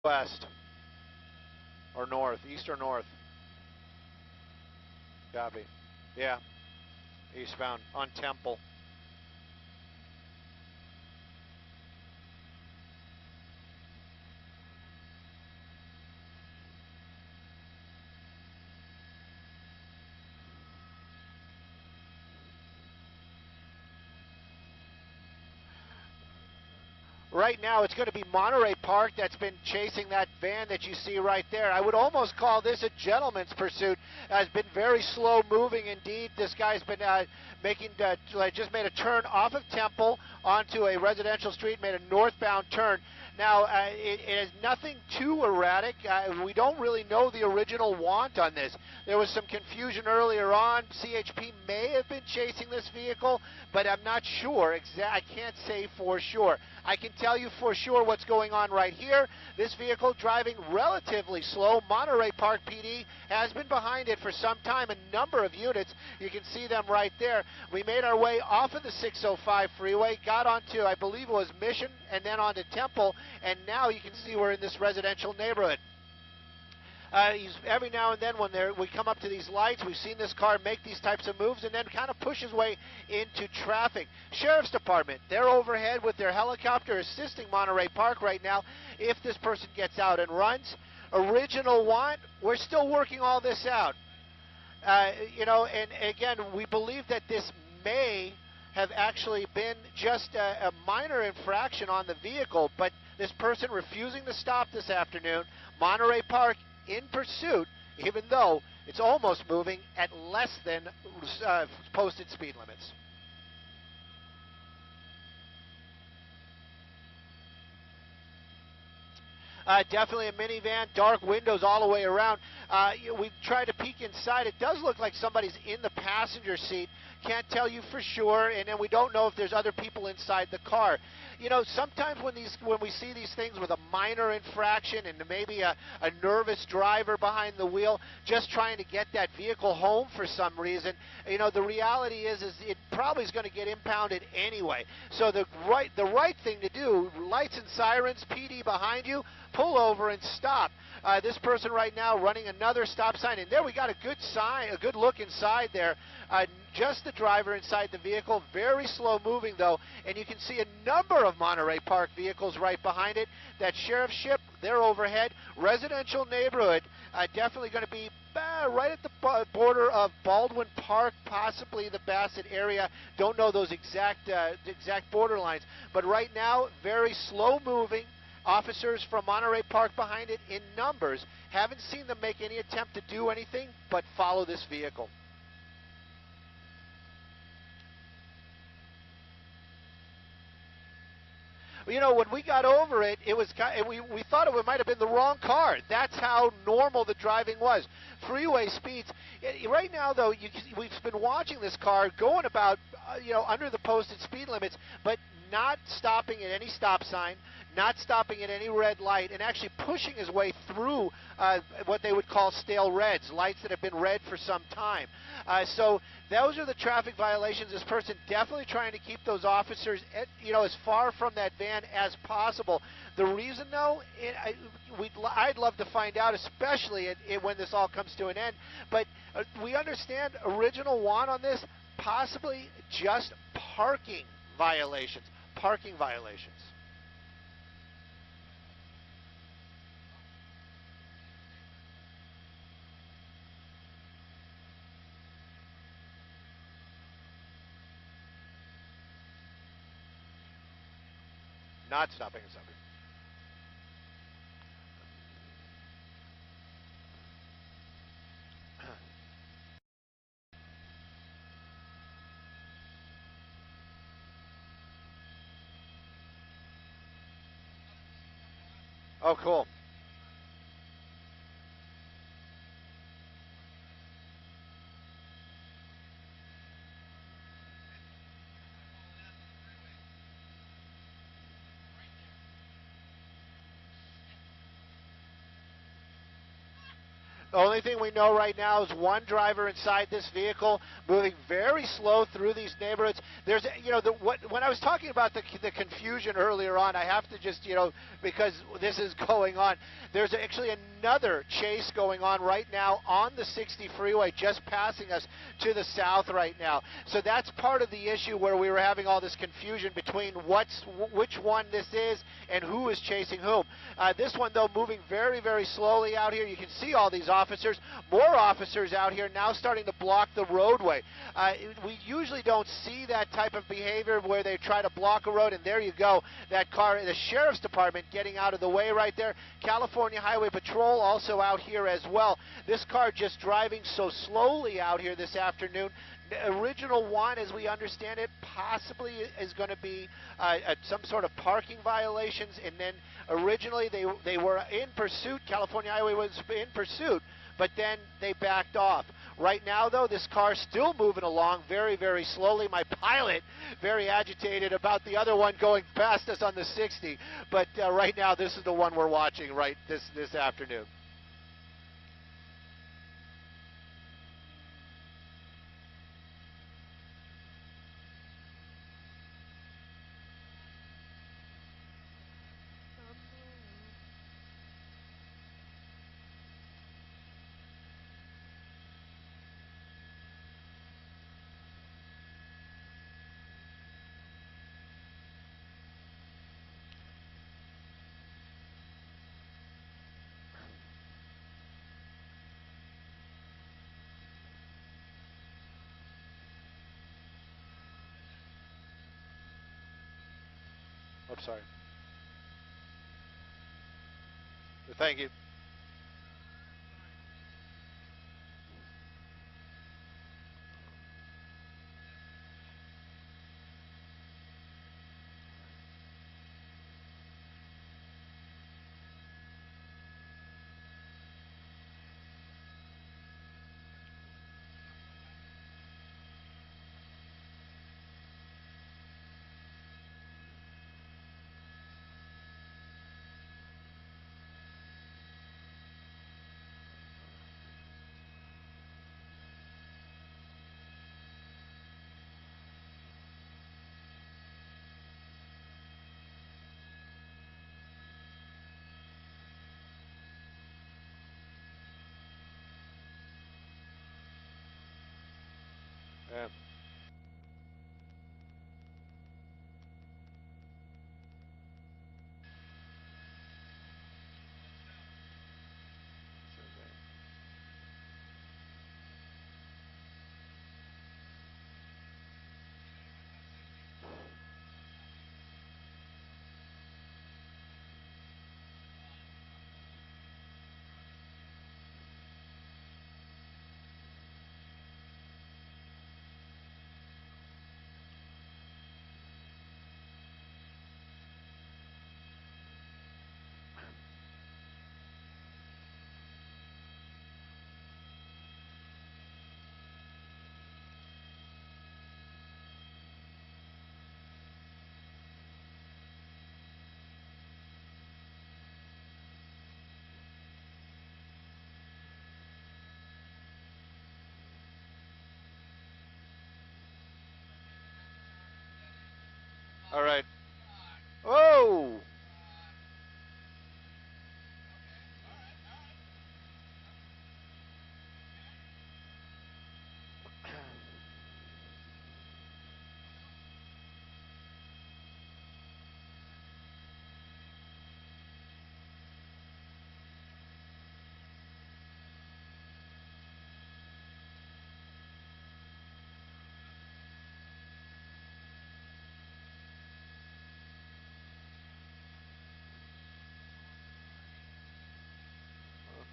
West or north, east or north. Copy. Yeah, eastbound on Temple. Right now, it's going to be Monterey Park that's been chasing that van that you see right there. I would almost call this a gentleman's pursuit. Has been very slow moving indeed. This guy's been just made a turn off of Temple onto a residential street, made a northbound turn. Now, it is nothing too erratic. We don't really know the original want on this. There was some confusion earlier on. CHP may have been chasing this vehicle, but I'm not sure. I can't say for sure. I can tell you for sure what's going on right here. This vehicle driving relatively slow. Monterey Park PD has been behind it for some time, a number of units. You can see them right there. We made our way off of the 605 freeway, got onto, I believe it was Mission, and then onto Temple, and now you can see we're in this residential neighborhood. Every now and then when we come up to these lights, we've seen this car make these types of moves and then kind of push his way into traffic. Sheriff's Department, they're overhead with their helicopter assisting Monterey Park right now if this person gets out and runs. Original want, we're still working all this out. And again, we believe that this may have actually been just a minor infraction on the vehicle, but this person refusing to stop this afternoon, Monterey Park in pursuit, even though it's almost moving at less than posted speed limits. Definitely a minivan, dark windows all the way around. We've tried to peek inside. It does look like somebody's in the passenger seat. Can't tell you for sure, and then we don't know if there's other people inside the car. You know, sometimes when we see these things with a minor infraction and maybe a nervous driver behind the wheel just trying to get that vehicle home for some reason, you know, the reality is it probably is going to get impounded anyway. So the right thing to do, lights and sirens, PD behind you, pull over and stop. This person right now running another stop sign, and there we got a good look inside there. Just the driver inside the vehicle, very slow moving though, and you can see a number of Monterey Park vehicles right behind it. That sheriff's ship, they're overhead. Residential neighborhood, definitely going to be right at the border of Baldwin Park, possibly the Bassett area. Don't know those exact border lines, but right now, very slow moving. Officers from Monterey Park behind it in numbers. Haven't seen them make any attempt to do anything but follow this vehicle. You know, when we got over it, it was we thought it might have been the wrong car. That's how normal the driving was. Freeway speeds. Right now, though, we've been watching this car going about under the posted speed limits, but not stopping at any stop sign, not stopping at any red light, and actually pushing his way through what they would call stale reds, lights that have been red for some time. So those are the traffic violations. This person definitely trying to keep those officers, as far from that van as possible. The reason, though, I'd love to find out, especially when this all comes to an end. But we understand original want on this, possibly just parking violations. Parking violations. Not stopping and stopping. Oh, cool. The only thing we know right now is one driver inside this vehicle moving very slow through these neighborhoods. There's, when I was talking about the confusion earlier on, I have to just, because this is going on, there's actually another chase going on right now on the 60 freeway, just passing us to the south right now. So that's part of the issue where we were having all this confusion between which one this is and who is chasing whom. This one, though, moving very, very slowly out here. You can see all these officers, more officers out here now starting to block the roadway. We usually don't see that type of behavior where they try to block a road, and there you go, that car, the sheriff's department getting out of the way right there. California Highway Patrol also out here as well. This car just driving so slowly out here this afternoon. The original one, as we understand it, possibly is going to be some sort of parking violations, and then originally they were in pursuit. California Highway was in pursuit, but then they backed off. Right now, though, this car's still moving along very, very slowly. My pilot very agitated about the other one going past us on the 60, but right now this is the one we're watching right this afternoon. I'm sorry. Thank you. Yeah. All right. Oh!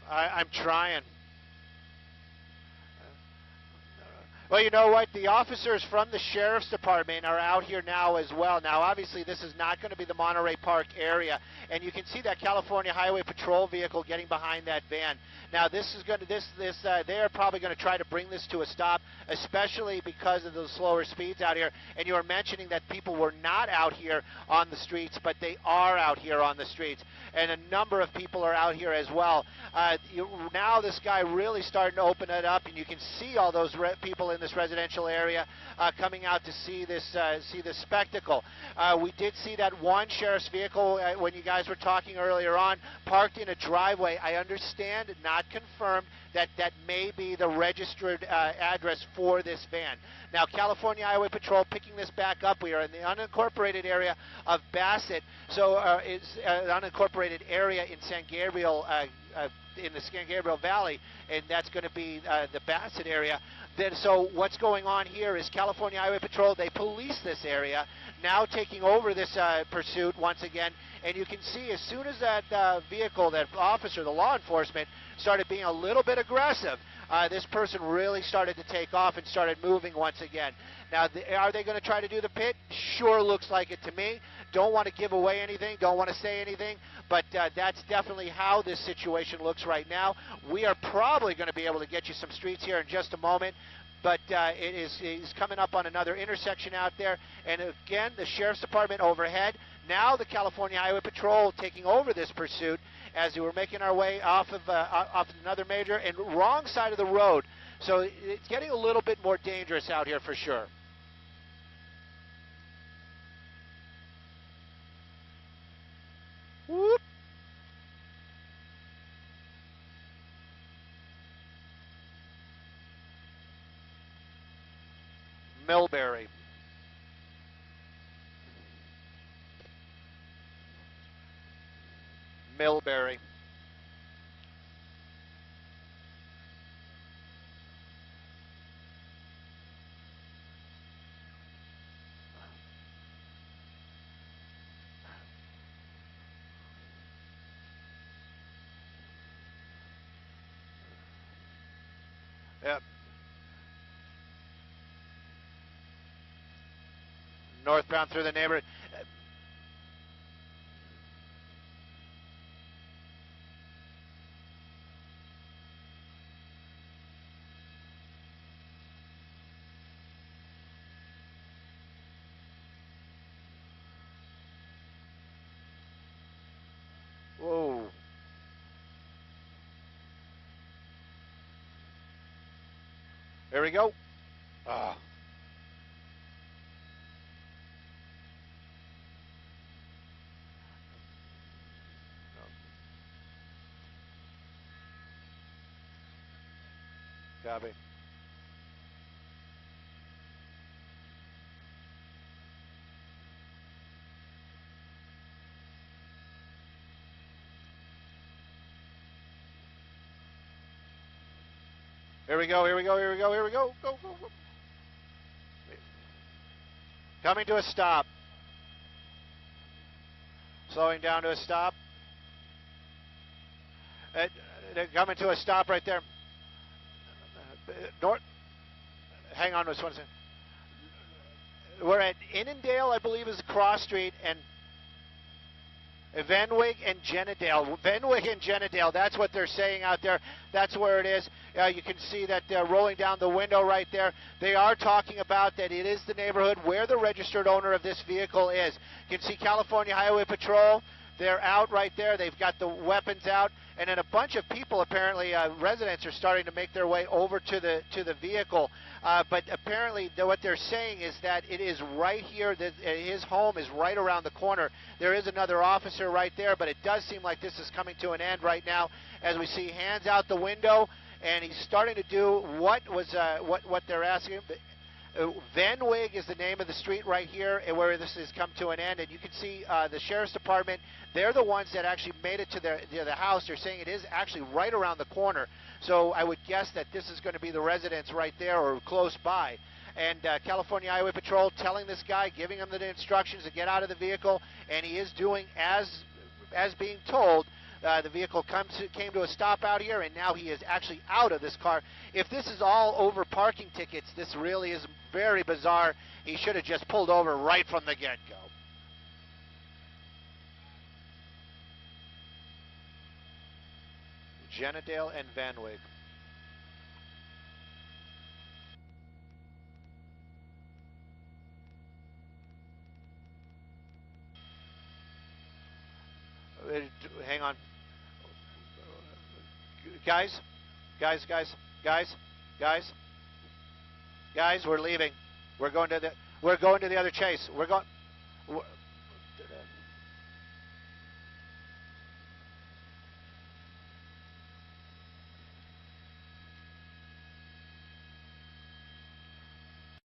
I'm trying. Well, you know what? The officers from the Sheriff's Department are out here now as well. Now, obviously, this is not going to be the Monterey Park area, and you can see that California Highway Patrol vehicle getting behind that van. Now, this is going to they are probably going to try to bring this to a stop, especially because of the slower speeds out here. And you were mentioning that people were not out here on the streets, but they are out here on the streets, and a number of people are out here as well. Now, this guy really starting to open it up, and you can see all those people in this residential area coming out to see this spectacle. We did see that one sheriff's vehicle when you guys were talking earlier on, parked in a driveway. I understand, not confirmed, that may be the registered address for this van. Now, California Highway Patrol picking this back up. We are in the unincorporated area of Bassett, so it's an unincorporated area in San Gabriel, in the San Gabriel Valley, and that's going to be the Bassett area. So what's going on here is California Highway Patrol, they police this area, now taking over this pursuit once again, and you can see as soon as that vehicle, that officer, the law enforcement, started being a little bit aggressive, this person really started to take off and started moving once again. Now, are they going to try to do the pit? Sure looks like it to me. Don't want to give away anything, don't want to say anything, but that's definitely how this situation looks right now. We are probably going to be able to get you some streets here in just a moment, but he's coming up on another intersection out there, and again, the Sheriff's Department overhead. Now the California Highway Patrol taking over this pursuit as we're making our way off of another major and wrong side of the road. So it's getting a little bit more dangerous out here for sure. Whoop. Millbury. Millbury. Yep. Northbound through the neighborhood. Whoa. There we go. Ah. Copy. Here we go, here we go, here we go, here we go. Go, go, go. Coming to a stop. Slowing down to a stop. Coming to a stop right there. Hang on just one second. We're at Innendale, I believe, is the cross street, and Venwig and Jennedale. Venwig and Jennedale, that's what they're saying out there. That's where it is. You can see that rolling down the window right there. They are talking about that it is the neighborhood where the registered owner of this vehicle is. You can see California Highway Patrol. They're out right there. They've got the weapons out, and then a bunch of people, apparently residents, are starting to make their way over to the vehicle. But apparently, what they're saying is that it is right here. That his home is right around the corner. There is another officer right there, but it does seem like this is coming to an end right now, as we see hands out the window, and he's starting to do what they're asking him. Venwig is the name of the street right here where this has come to an end, and you can see the Sheriff's Department. They're the ones that actually made it to the house. They're saying it is actually right around the corner, so I would guess that this is going to be the residence right there or close by. And California Highway Patrol telling this guy, giving him the instructions to get out of the vehicle, and he is doing as being told. The vehicle came to a stop out here, and now he is actually out of this car. If this is all over parking tickets, this really is very bizarre. He should have just pulled over right from the get-go. Jennedale and Van Wyck. Hang on. Guys, we're leaving. We're going to the other chase.